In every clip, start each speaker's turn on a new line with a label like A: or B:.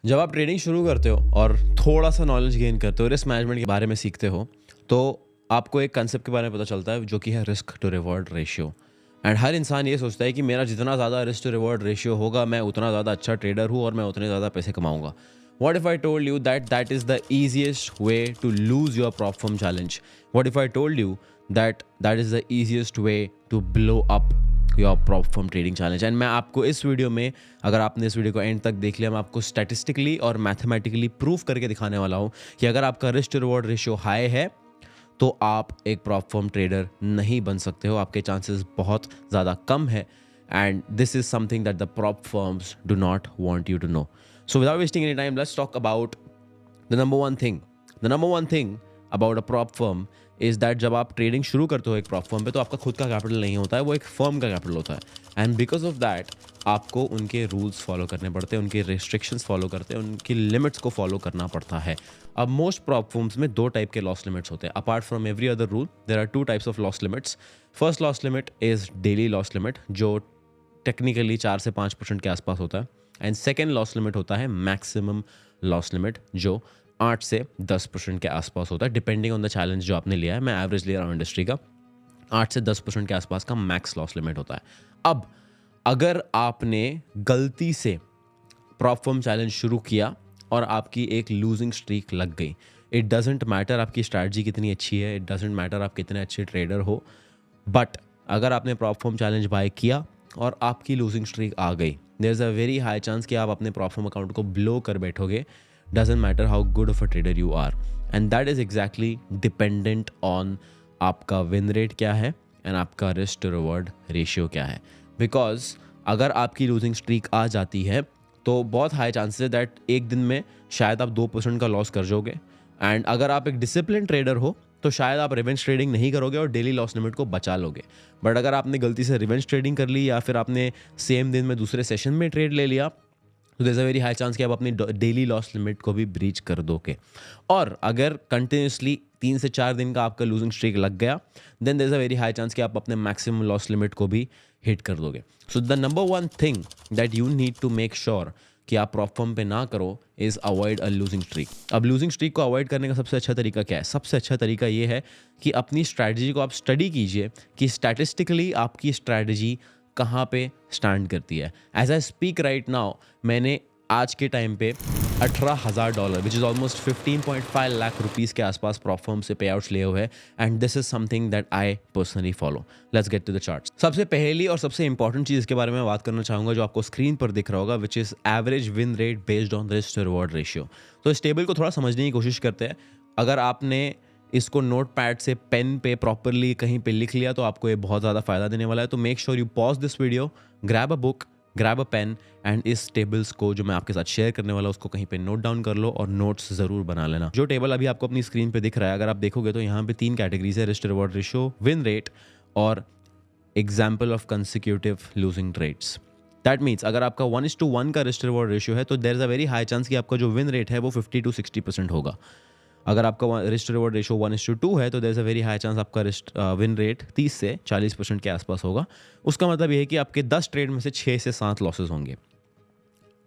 A: जब आप ट्रेडिंग शुरू करते हो और थोड़ा सा नॉलेज गेन करते हो, रिस्क मैनेजमेंट के बारे में सीखते हो, तो आपको एक कंसेप्ट के बारे में पता चलता है जो कि है risk to reward ratio. And हर इंसान ये सोचता है कि मेरा जितना ज़्यादा रिस्क टू रिवॉर्ड रेशियो होगा, मैं उतना ज़्यादा अच्छा ट्रेडर हूँ और मैं उतने ज़्यादा पैसे कमाऊंगा। What if I told you that that is the easiest way to lose your prop firm challenge? What if I told you that that is the easiest way to blow up your prop firm trading challenge? And मैं आपको इस video में, अगर आपने इस video को and तक देख लिया, मैं आपको स्टैटिस्टिकली और मैथमेटिकली प्रूफ करके दिखाने वाला हूँ कि अगर आपका risk to reward ratio high है तो आप एक प्रॉप फर्म ट्रेडर नहीं बन सकते हो। आपके चांसेस बहुत ज़्यादा कम है and this is something that the prop firms do not want you to know. So without wasting any time, let's talk about the number one thing. The number one thing about a prop firm is that जब आप trading शुरू करते हो एक prop firm पे, तो आपका खुद का कैपिटल नहीं होता है, वो एक फर्म का कैपिटल होता है। एंड बिकॉज ऑफ दैट आपको उनके रूल्स फॉलो करने पड़ते हैं, उनके रिस्ट्रिक्शंस फॉलो करते हैं, उनकी लिमिट्स को फॉलो करना पड़ता है। अब मोस्ट प्रॉप फर्म्स में दो टाइप के लॉस लिमिट्स होते हैं। Apart from every other rule, there are two types of loss limits. First loss limit is daily loss limit, जो टेक्निकली 4 से 5% के आसपास होता है। एंड सेकेंड लॉस लिमिट होता है मैक्सिमम लॉस लिमिट, जो 8 से 10% के आसपास होता है, डिपेंडिंग ऑन द चैलेंज जो आपने लिया है। मैं एवरेज ले रहा हूँ इंडस्ट्री का। 8 से 10% के आसपास का मैक्स लॉस लिमिट होता है। अब अगर आपने गलती से प्रॉप फर्म चैलेंज शुरू किया और आपकी एक लूजिंग स्ट्रीक लग गई, इट डजेंट मैटर आपकी स्ट्रैटेजी कितनी अच्छी है, इट डजेंट मैटर आप कितने अच्छे ट्रेडर हो, बट अगर आपने प्रॉप फर्म चैलेंज बाय किया और आपकी लूजिंग स्ट्रीक आ गई, there is a very high chance कि आप अपने प्रॉप फर्म अकाउंट को ब्लो कर बैठोगे। Doesn't matter how good of a trader you are, and that is exactly dependent on आपका विन रेट क्या है एंड आपका रिस्क टू रिवॉर्ड रेशियो क्या है। बिकॉज अगर आपकी लूजिंग स्ट्रीक आ जाती है तो बहुत हाई चांसेस है दैट एक दिन में शायद आप 2% का लॉस कर जाओगे। एंड अगर आप एक डिसिप्लिन ट्रेडर हो तो शायद आप रिवेंज ट्रेडिंग नहीं करोगे और डेली लॉस लिमिट को बचा लोगे। बट अगर आपने गलती से रिवेंज ट्रेडिंग कर ली या फिर आपने सेम दिन में दूसरे सेशन में ट्रेड ले लिया, तो there is a very high chance कि आप अपनी डेली लॉस लिमिट को भी ब्रीच कर दोगे। और अगर कंटिन्यूसली 3 से 4 दिन का आपका लूजिंग स्ट्रीक लग गया, then there is a very high chance कि आप अपने मैक्सिमम लॉस लिमिट को भी हिट कर दोगे। So the number one thing that you need to make sure कि आप प्रॉप फर्म पे ना करो is avoid a losing streak. अब लूजिंग स्ट्रीक को अवॉइड करने का सबसे अच्छा तरीका क्या है? सबसे अच्छा तरीका ये है कि अपनी स्ट्रैटेजी को आप स्टडी कीजिए कि स्टैटिस्टिकली आपकी स्ट्रैटेजी कहाँ पे स्टैंड करती है। As I speak right now, मैंने आज के टाइम पे $18,000 which is almost 15.5 lakh rupees के आसपास प्रॉप फर्म से पे आउट्स लिए हुए हैं। And this is something that I personally follow. Let's get to the charts. सबसे पहली और सबसे इंपॉर्टेंट चीज़ के बारे में बात करना चाहूँगा, जो आपको स्क्रीन पर दिख रहा होगा, which is average win rate based on risk to reward ratio. तो इस टेबल को थोड़ा समझने की कोशिश करते हैं। अगर आपने इसको नोट पैड से पेन पे प्रॉपरली कहीं पे लिख लिया तो आपको ये बहुत ज़्यादा फायदा देने वाला है। तो make sure you pause this video, grab a book, grab a pen and इस टेबल्स को जो मैं आपके साथ शेयर करने वाला हूँ उसको कहीं पे नोट डाउन कर लो और नोट्स ज़रूर बना लेना। जो टेबल अभी आपको अपनी स्क्रीन पे दिख रहा है, अगर आप देखोगे तो यहाँ पे 3 कैटेगरीज है: risk to reward ratio, win rate और example of consecutive losing trades. That means अगर आपका 1:1 का रिस्क टू रिवॉर्ड रेशियो है तो there is a very high chance कि आपका जो विन रेट है वो 50 to 60% होगा। अगर आपका रिस्क टू रिवॉर्ड रेशियो 1:2 है तो there is a very high chance आपका विन रेट 30 से 40% के आसपास होगा। उसका मतलब ये है कि आपके 10 ट्रेड में से 6 से 7 लॉसेस होंगे।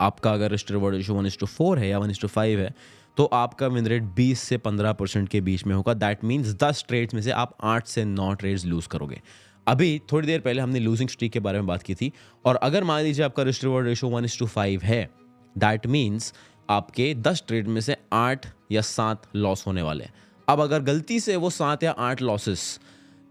A: आपका अगर रिस्क टू रिवॉर्ड रेशियो 1:4 है या 1:5 है तो आपका विन रेट 20 से 15% के बीच में होगा। दैट मीन्स 10 ट्रेड्स में से आप 8 से 9 ट्रेड्स लूज करोगे। अभी थोड़ी देर पहले हमने लूजिंग स्ट्रीक के बारे में बात की थी, और अगर मान लीजिए आपका रिस्क टू रिवॉर्ड रेशियो 1:5 है, दैट मीन्स आपके 10 ट्रेड में से 8 या 7 लॉस होने वाले हैं। अब अगर गलती से वो 7 या 8 losses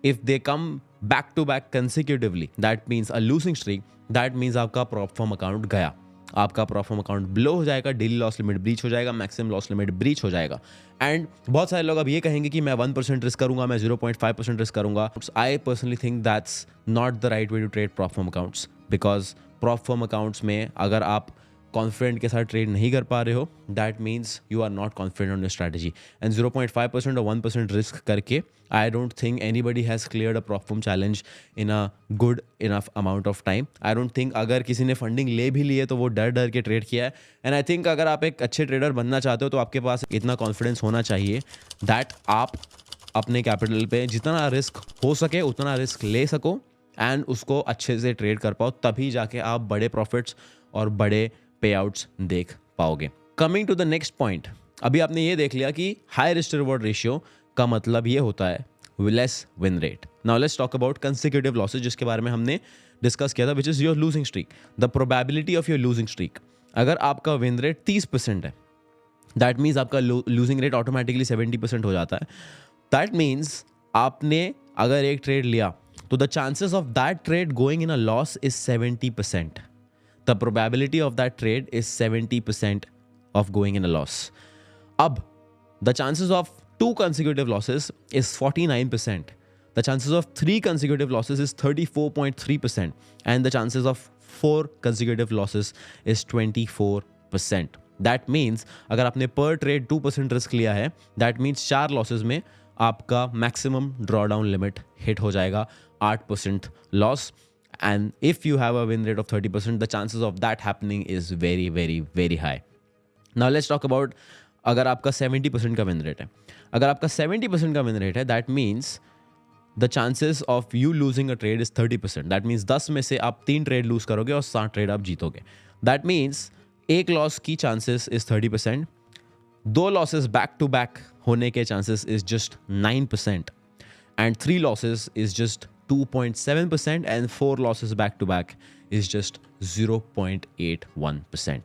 A: if they come back to back consecutively, that means a losing streak, that means आपका प्रॉप फर्म अकाउंट गया, आपका प्रॉप फर्म अकाउंट ब्लो हो जाएगा, डेली लॉस लिमिट ब्रीच हो जाएगा, मैक्सिमम लॉस लिमिट ब्रीच हो जाएगा। एंड बहुत सारे लोग अब ये कहेंगे कि मैं 1% रिस्क करूंगा, मैं 0.5% रिस्क करूंगा। I personally think that's not the right way to trade prop firm accounts, because prop firm accounts में अगर आप कॉन्फिडेंट के साथ ट्रेड नहीं कर पा रहे हो, that means you are not confident on your strategy. And 0.5% और 1% रिस्क करके I don't think anybody has cleared a prop firm challenge in a good enough amount of time. I don't think अगर किसी ने funding ले भी ली है तो वो डर डर के ट्रेड किया है। एंड आई थिंक अगर आप एक अच्छे ट्रेडर बनना चाहते हो तो आपके पास इतना कॉन्फिडेंस होना चाहिए दैट आप अपने कैपिटल पे जितना रिस्क हो सके उतना रिस्क ले सको एंड उसको अच्छे से ट्रेड कर पाओ, तभी जाके आप बड़े प्रॉफिट्स और बड़े पे आउट्स देख पाओगे। Coming to the next point, अभी आपने ये देख लिया कि हाई रिस्क रिवॉर्ड रेशियो का मतलब ये होता है less win rate. Now let's talk about consecutive losses, जिसके बारे में हमने डिस्कस किया था, which is your losing streak. The probability of your losing streak, अगर आपका विन रेट 30% है, दैट मीन्स आपका लूजिंग रेट ऑटोमेटिकली 70% हो जाता है. दैट मीन्स आपने अगर एक ट्रेड लिया तो the chances of that trade going in a loss is 70%. The probability of that trade is 70% of going in a loss. Ab, the chances of 2 consecutive losses is 49%. The chances of 3 consecutive losses is 34.3%. And the chances of 4 consecutive losses is 24%. That means अगर आपने per trade 2% risk लिया है, that means 4 losses में आपका maximum drawdown limit hit हो जाएगा 8% loss. And if you have a win rate of 30%, the chances of that happening is very, very, very high. Now let's talk about अगर आपका 70% का win rate है. अगर आपका 70% का विन रेट है, that means the chances of you losing a trade is 30%. That means 10 में से आप 3 ट्रेड लूज करोगे और 7 ट्रेड आप जीतोगे. दैट मीन्स एक लॉस की chances is 30%, 2 losses back to back होने के chances is just 9%, and 3 losses is just 2.7%, and 4 losses back to back is just 0.81%.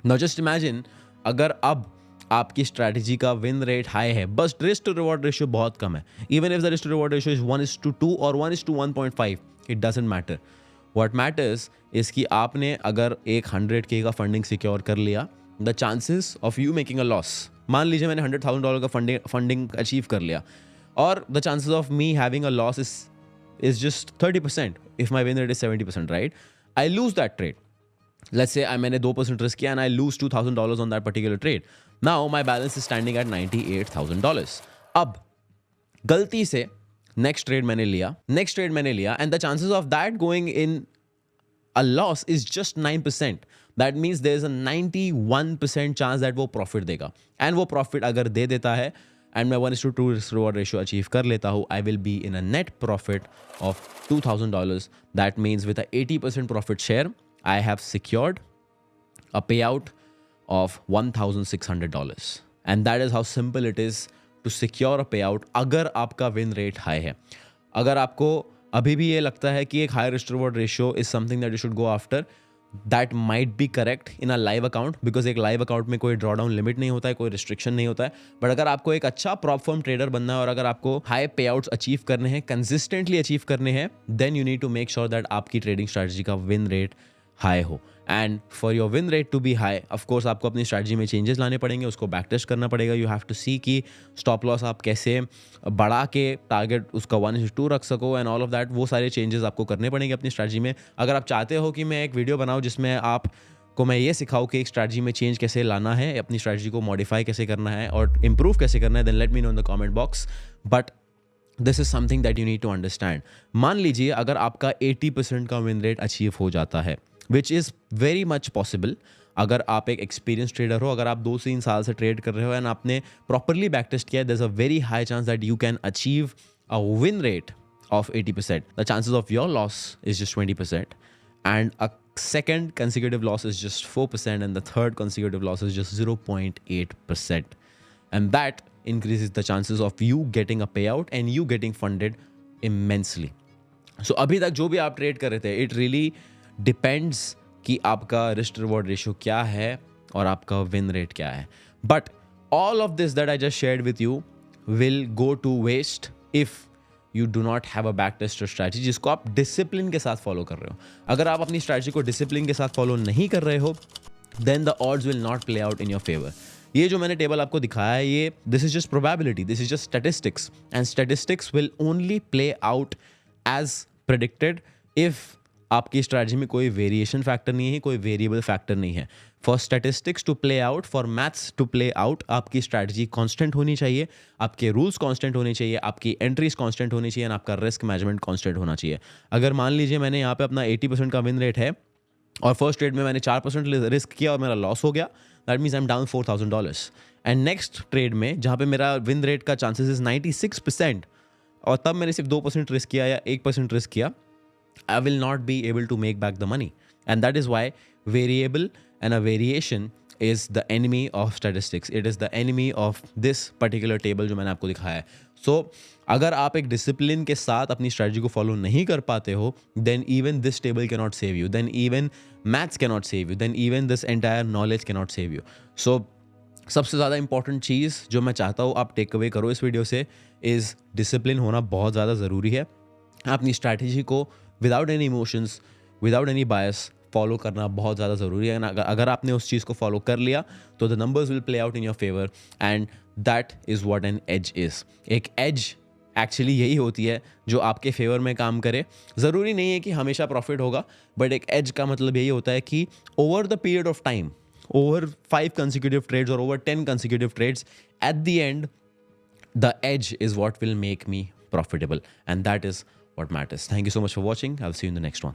A: Now just imagine अगर अब आपकी स्ट्रैटेजी का विन रेट हाई है, बस रिस्क टू रिवॉर्ड रेशियो बहुत कम है. Even if the risk to reward ratio is 1:2 और 1:1.5, it doesn't matter. What matters is कि आपने अगर एक 100K का फंडिंग सिक्योर कर लिया, the chances of you making a loss, मान लीजिए मैंने $100,000 का फंडिंग अचीव कर लिया, और the chances of me having a loss is just 30% if my win rate is 70%, right? I lose that trade. Let's say मैंने 2% risk किया and I lose $2,000 on that particular trade. Now my balance is standing at $98,000. अब गलती से next trade मैंने लिया and the chances of that going in a loss is just 9%. That means there is a 91% chance that वो profit देगा. And वो profit अगर दे देता है and मैं 1:2 risk reward ratio achieve कर लेता हूँ, I will be in a net profit of $2,000. That means with a 80% profit share, I have secured a payout of $1,600. And that is how simple it is to secure a payout अगर आपका win rate high है. अगर आपको अभी भी ये लगता है कि एक high risk reward ratio is something that you should go after, that might be correct in a live account, because एक live account में कोई drawdown limit नहीं होता है, कोई restriction नहीं होता है. But अगर आपको एक अच्छा prop firm trader बनना है और अगर आपको high payouts achieve करने हैं, consistently achieve करने हैं, then you need to make sure that आपकी trading strategy का win rate हाई हो. And for your win rate to be high, of course आपको अपनी स्ट्रैटेजी में चेंजेस लाने पड़ेंगे, उसको बैक टेस्ट करना पड़ेगा. यू हैव टू सी कि स्टॉप लॉस आप कैसे बढ़ा के टारगेट उसका 1:2 रख सको एंड ऑल ऑफ दैट. वो सारे चेंजेस आपको करने पड़ेंगे अपनी स्ट्रैटेजी में. अगर आप चाहते हो कि मैं एक वीडियो बनाऊँ जिसमें आपको मैं ये सिखाऊँ कि एक स्ट्रैटेजी में चेंज कैसे लाना है, अपनी स्ट्रैटेजी को मॉडिफाई कैसे करना है और इंप्रूव कैसे करना है, then let me know in the comment box. But this is something that you need to understand. मान लीजिए अगर आपका 80% का विन रेट अचीव हो जाता है, which is very much possible. अगर आप एक एक्सपीरियंस ट्रेडर हो, अगर आप 2-3 साल से ट्रेड कर रहे हो एंड आपने प्रॉपरली बैक टेस्ट किया, there's a very high chance that you can achieve a win rate of 80%. The chances of your loss is just 20%, and a second consecutive loss is just 4%, and the third consecutive loss is just 0.8%. And that increases the chances of you getting a payout and you getting funded immensely. So अभी तक जो भी आप trade कर रहे थे, it really depends कि आपका रिस्क रिवॉर्ड रेशियो क्या है और आपका विन रेट क्या है. But all of this that I just shared with you will go to waste if you do not have a back tested strategy जिसको आप डिसिप्लिन के साथ फॉलो कर रहे हो. अगर आप अपनी स्ट्रैटेजी को डिसिप्लिन के साथ फॉलो नहीं कर रहे हो, then the odds will not play out in your favour. ये जो मैंने टेबल आपको दिखाया है, ये this is just probability, this is just statistics, and statistics will only play out as predicted if आपकी स्ट्रैटेजी में कोई वेरिएशन फैक्टर नहीं है, कोई वेरिएबल फैक्टर नहीं है. For statistics to play out, for maths to play out, आपकी strategy constant होनी चाहिए, आपके रूल्स कांस्टेंट होने चाहिए, आपकी एंट्रीज कांस्टेंट होनी चाहिए, और आपका रिस्क मैनेजमेंट कांस्टेंट होना चाहिए. अगर मान लीजिए मैंने यहाँ पे अपना 80% का विन रेट है और फर्स्ट ट्रेड में मैंने 4% रिस्क किया और मेरा लॉस हो गया, that means I am down $4,000. And next trade में जहाँ पे मेरा विन रेट का चांसेस इज 96% और तब मैंने सिर्फ 2% रिस्क किया या 1% रिस्क किया, I will not be able to make back the money. And that is why variable and a variation is the enemy of statistics. It is the enemy of this particular table जो मैंने आपको दिखाया है. So अगर आप एक discipline के साथ अपनी स्ट्रैटेजी को फॉलो नहीं कर पाते हो, then even this table cannot save you. Then even maths cannot save you. Then even this entire knowledge cannot save you. So सबसे ज़्यादा इंपॉर्टेंट चीज़ जो मैं चाहता हूँ आप टेक अवे करो इस वीडियो से इज़ डिसिप्लिन होना बहुत ज़्यादा ज़रूरी है. अपनी स्ट्रैटेजी को without any emotions, without any बायस फॉलो करना बहुत ज़्यादा ज़रूरी है. अगर आपने उस चीज़ को फॉलो कर लिया तो the numbers will play out in your favour and that is what an edge is. एक एज एक्चुअली यही होती है जो आपके फेवर में काम करे. ज़रूरी नहीं है कि हमेशा प्रॉफिट होगा, बट एक एज का मतलब यही होता है कि over the period of time, over 5 consecutive trades or over 10 consecutive trades, at the end, the edge is what will make me profitable. And that is what matters. Thank you so much for watching. I'll see you in the next one.